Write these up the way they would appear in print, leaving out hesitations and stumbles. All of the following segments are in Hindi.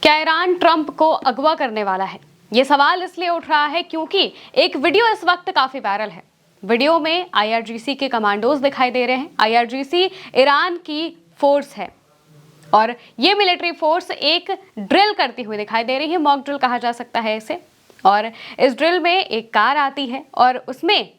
क्या ईरान ट्रंप को अगवा करने वाला है? ये सवाल इसलिए उठ रहा है क्योंकि एक वीडियो इस वक्त काफी वायरल है। वीडियो में आईआरजीसी के कमांडोज दिखाई दे रहे हैं। आईआरजीसी ईरान की फोर्स है और ये मिलिट्री फोर्स एक ड्रिल करती हुई दिखाई दे रही है। मॉक ड्रिल कहा जा सकता है इसे। और इस ड्रिल में एक कार आती है और उसमें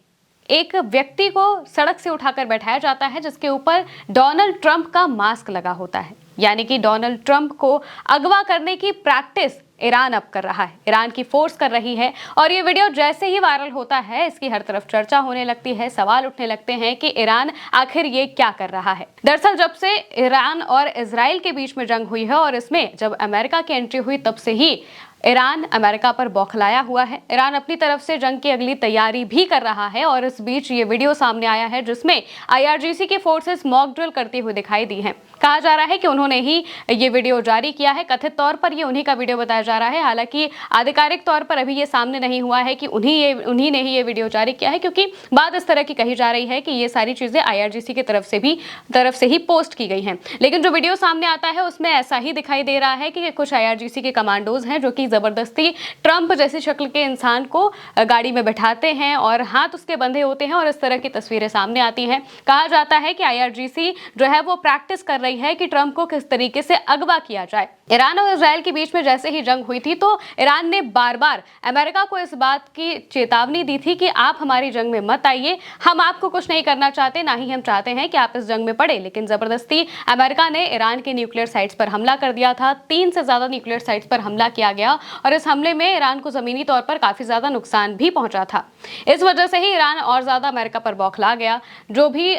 एक व्यक्ति को सड़क से उठाकर बैठाया जाता है जिसके ऊपर डोनाल्ड ट्रंप का मास्क लगा होता है। यानी कि डोनाल्ड ट्रंप को अगवा करने की प्रैक्टिस ईरान अब कर रहा है, ईरान की फोर्स कर रही है। और ये वीडियो जैसे ही वायरल होता है इसकी हर तरफ चर्चा होने लगती है, सवाल उठने लगते हैं कि ईरान आखिर ये क्या कर रहा है। दरअसल जब से ईरान और इजराइल के बीच में जंग हुई है और इसमें जब अमेरिका की एंट्री हुई तब से ही ईरान अमेरिका पर बौखलाया हुआ है। ईरान अपनी तरफ से जंग की अगली तैयारी भी कर रहा है और इस बीच ये वीडियो सामने आया है जिसमें आईआरजीसी की फोर्सेस मॉक ड्रिल करती हुई दिखाई दी हैं। कहा जा रहा है कि उन्होंने ही ये वीडियो जारी किया है। कथित तौर पर ये उन्हीं का वीडियो बताया जा रहा है। हालांकि आधिकारिक तौर पर अभी ये सामने नहीं हुआ है कि उन्हीं ने ही ये वीडियो जारी किया है, क्योंकि बात इस तरह की कही जा रही है कि ये सारी चीजें आईआरजीसी की तरफ से ही पोस्ट की गई हैं। लेकिन जो वीडियो सामने आता है उसमें ऐसा ही दिखाई दे रहा है कि कुछ आईआरजीसी के कमांडोज हैं जो कि जबरदस्ती ट्रंप जैसी शक्ल के इंसान को गाड़ी में बैठाते हैं और हाथ उसके बंधे होते हैं और इस तरह की तस्वीरें सामने आती हैं। कहा जाता है कि आईआरजीसी जो है वो प्रैक्टिस कर रही है कि ट्रंप को किस तरीके से अगवा किया जाए। ईरान और इजराइल के बीच में जैसे ही जंग हुई थी तो ईरान ने बार बार अमेरिका को इस बात की चेतावनी दी थी कि आप हमारी जंग में मत आइए, हम आपको कुछ नहीं करना चाहते, ना ही हम चाहते हैं कि आप इस जंग में पड़े। लेकिन जबरदस्ती अमेरिका ने ईरान के न्यूक्लियर साइट्स पर हमला कर दिया था। 3 से ज्यादा न्यूक्लियर साइट्स पर हमला किया गया और इस हमले में ईरान को जमीनी तौर पर काफी ज्यादा नुकसान भी पहुंचा था। इस वजह से ही ईरान और ज्यादा अमेरिका पर बौखला गया। जो भी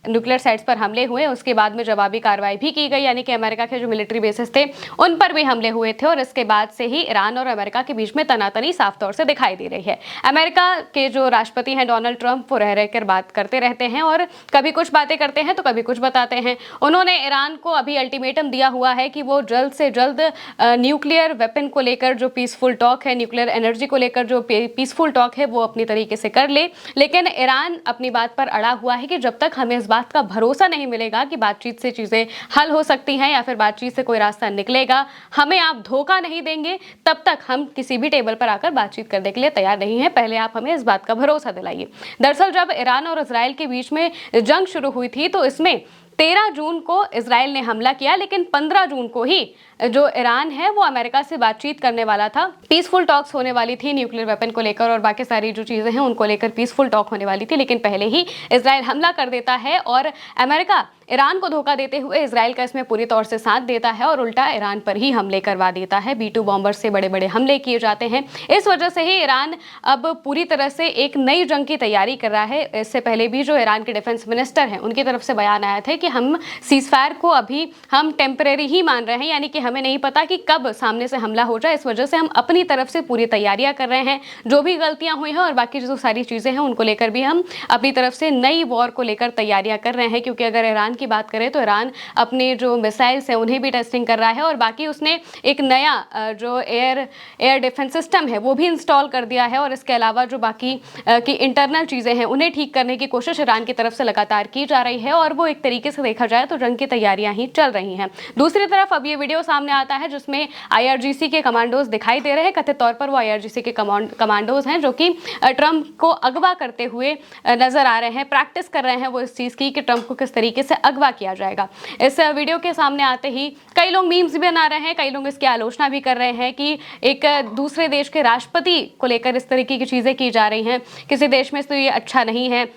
न्यूक्लियर साइट्स पर हमले हुए उसके बाद में जवाबी कार्रवाई भी की गई, यानी कि अमेरिका के जो मिलिट्री बेसिस थे उन पर भी हमले हुए थे। और इसके बाद से ही ईरान और अमेरिका के बीच में तनातनी साफ तौर से दिखाई दे रही है। अमेरिका के जो राष्ट्रपति हैं डोनाल्ड ट्रंप, वो रह रहकर बात करते रहते हैं और कभी कुछ बातें करते हैं तो कभी कुछ बताते हैं। उन्होंने ईरान को अभी अल्टीमेटम दिया हुआ है कि वो जल्द से जल्द न्यूक्लियर वेपन को लेकर जो पीसफुल टॉक है, न्यूक्लियर एनर्जी को लेकर जो पीसफुल टॉक है वो अपनी तरीके से कर ले। लेकिन ईरान अपनी बात पर अड़ा हुआ है कि जब तक हमें इस बात का भरोसा नहीं मिलेगा कि बातचीत से चीजें हल हो सकती हैं या फिर बातचीत से कोई रास्ता निकलेगा, हमें आप धोखा नहीं देंगे, तब तक हम किसी भी टेबल पर आकर बातचीत करने के लिए तैयार नहीं है। पहले आप हमें इस बात का भरोसा दिलाइए। दरअसल जब ईरान और इजराइल के बीच में जंग शुरू हुई थी तो इसमें 13 जून को इजराइल ने हमला किया, लेकिन 15 जून को ही जो ईरान है वो अमेरिका से बातचीत करने वाला था। पीसफुल टॉक्स होने वाली थी न्यूक्लियर वेपन को लेकर और बाकी सारी जो चीजें हैं उनको लेकर पीसफुल टॉक होने वाली थी। लेकिन पहले ही इजराइल हमला कर देता है और अमेरिका ईरान को धोखा देते हुए इजराइल का इसमें पूरी तौर से साथ देता है और उल्टा ईरान पर ही हमले करवा देता है। B-2 बॉम्बर से बड़े बड़े हमले किए जाते हैं। इस वजह से ही ईरान अब पूरी तरह से एक नई जंग की तैयारी कर रहा है। इससे पहले भी जो ईरान के डिफेंस मिनिस्टर हैं उनकी तरफ से बयान आया था कि हम सीजफायर को अभी हम टेम्परेरी ही मान रहे हैं, यानी कि हमें नहीं पता कि कब सामने से हमला हो जाए। इस वजह से हम अपनी तरफ से पूरी तैयारियां कर रहे हैं। जो भी गलतियां हुई हैं और बाकी जो सारी चीजें हैं उनको लेकर भी हम अपनी तरफ से नई वॉर को लेकर तैयारियां कर रहे हैं। क्योंकि अगर ईरान की बात करें तो ईरान अपने जो मिसाइल्स हैं उन्हें भी टेस्टिंग कर रहा है और बाकी उसने एक नया जो एयर डिफेंस सिस्टम है वो भी इंस्टॉल कर दिया है। और इसके अलावा जो बाकी की इंटरनल चीजें हैं उन्हें ठीक करने की कोशिश ईरान की तरफ से लगातार की जा रही है और वो एक तरीके से देखा जाए तो जंग की तैयारियां ही चल रही हैं। दूसरी तरफ अब ये वीडियो सामने आता है जिसमें आईआरजीसी के कमांडोज दिखाई दे रहे हैं। कथित तौर पर वो आईआरजीसी के कमांडोज हैं जो कि ट्रंप को अगवा करते हुए नजर आ रहे हैं, प्रैक्टिस कर रहे हैं वो इस चीज की कि ट्रंप को किस तरीके से अगवा किया जाएगा। इस वीडियो के सामने आते ही कई लोग मीम्स भी बना रहे हैं, कई लोग इसकी आलोचना भी कर रहे हैं कि एक दूसरे देश के राष्ट्रपति को लेकर इस तरीके की चीजें की जा रही हैं, किसी देश में तो ये अच्छा नहीं है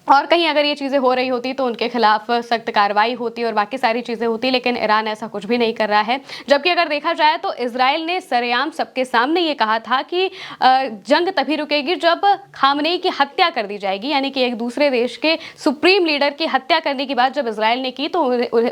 और कहीं अगर ये चीज़ें हो रही होती तो उनके खिलाफ सख्त कार्रवाई होती और बाकी सारी चीज़ें होती। लेकिन ईरान ऐसा कुछ भी नहीं कर रहा है। जबकि अगर देखा जाए तो इजराइल ने सरेआम सबके सामने ये कहा था कि जंग तभी रुकेगी जब खामनेई की हत्या कर दी जाएगी, यानी कि एक दूसरे देश के सुप्रीम लीडर की हत्या करने की बात जब इजराइल ने की तो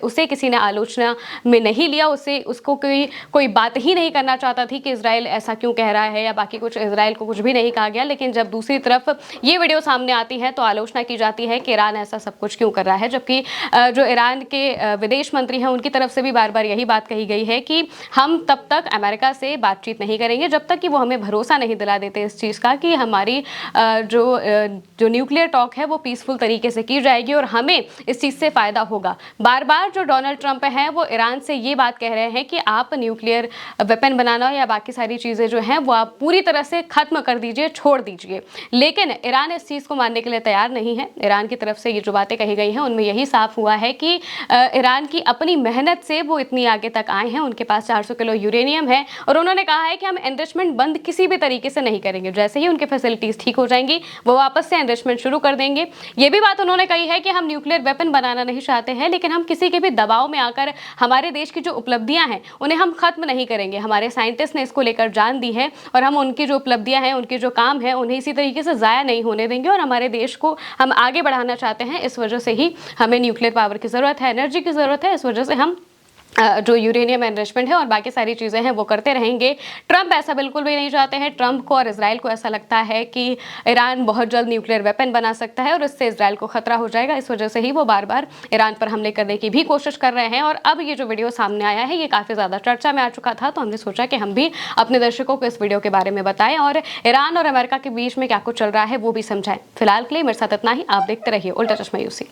उसे किसी ने आलोचना में नहीं लिया, उसको कोई बात ही नहीं करना चाहता थी कि इजराइल ऐसा क्यों कह रहा है या बाकी कुछ। इजराइल को कुछ भी नहीं कहा गया। लेकिन जब दूसरी तरफ ये वीडियो सामने आती है तो आलोचना की जाती है कि ईरान ऐसा सब कुछ क्यों कर रहा है, जबकि जो ईरान के विदेश मंत्री हैं उनकी तरफ से भी बार बार यही बात कही गई है कि हम तब तक अमेरिका से बातचीत नहीं करेंगे जब तक कि वो हमें भरोसा नहीं दिला देते इस चीज़ का कि हमारी जो न्यूक्लियर टॉक है वो पीसफुल तरीके से की जाएगी और हमें इस चीज़ से फ़ायदा होगा। बार बार जो डोनाल्ड ट्रंप हैं वो ईरान से ये बात कह रहे हैं कि आप न्यूक्लियर वेपन बनाना या बाकी सारी चीज़ें जो हैं वो आप पूरी तरह से ख़त्म कर दीजिए, छोड़ दीजिए, लेकिन ईरान इस चीज़ को मानने के लिए तैयार नहीं है। ईरान की तरफ से ये जो बातें कही गई हैं उनमें यही साफ हुआ है कि ईरान की अपनी मेहनत से वो इतनी आगे तक आए हैं, उनके पास 400 किलो यूरेनियम है और उन्होंने कहा है कि हम एनरिचमेंट बंद किसी भी तरीके से नहीं करेंगे, जैसे ही उनके फैसिलिटीज़ ठीक हो जाएंगी वो वापस से एनरिचमेंट शुरू कर देंगे। ये भी बात उन्होंने कही है कि हम न्यूक्लियर वेपन बनाना नहीं चाहते हैं, लेकिन हम किसी के भी दबाव में आकर हमारे देश की जो उपलब्धियां हैं उन्हें हम खत्म नहीं करेंगे। हमारे साइंटिस्ट ने इसको लेकर जान दी है और हम उनकी जो उपलब्धियां हैं, उनके जो काम है, उन्हें इसी तरीके से ज़ाया नहीं होने देंगे और हमारे देश को हम आगे बढ़ाना चाहते हैं। इस वजह से ही हमें न्यूक्लियर पावर की ज़रूरत है, एनर्जी की ज़रूरत है। इस वजह से हम जो यूरेनियम एनरिचमेंट है और बाकी सारी चीज़ें हैं वो करते रहेंगे। ट्रंप ऐसा बिल्कुल भी नहीं चाहते हैं। ट्रंप को और इजराइल को ऐसा लगता है कि ईरान बहुत जल्द न्यूक्लियर वेपन बना सकता है और इससे इजराइल को खतरा हो जाएगा। इस वजह से ही वो बार बार ईरान पर हमले करने की भी कोशिश कर रहे हैं और अब ये जो वीडियो सामने आया है ये काफ़ी ज़्यादा चर्चा में आ चुका था, तो हमने सोचा कि हम भी अपने दर्शकों को इस वीडियो के बारे में बताएं और ईरान और अमेरिका के बीच में क्या कुछ चल रहा है वो भी समझाएं। फिलहाल के लिए मेरे साथ इतना ही। आप देखते रहिए उल्टा चश्मा यूसी।